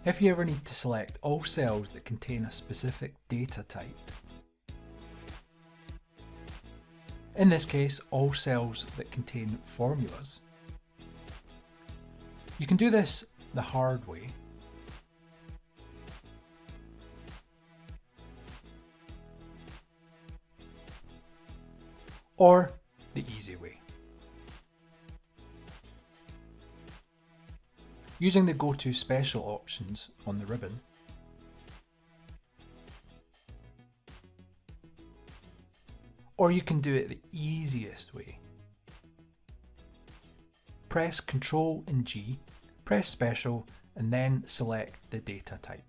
If you ever need to select all cells that contain a specific data type, in this case all cells that contain formulas, you can do this the hard way, or the easy way. Using the Go to Special options on the ribbon, or you can do it the easiest way. Press Ctrl and G, press Special, and then select the data type.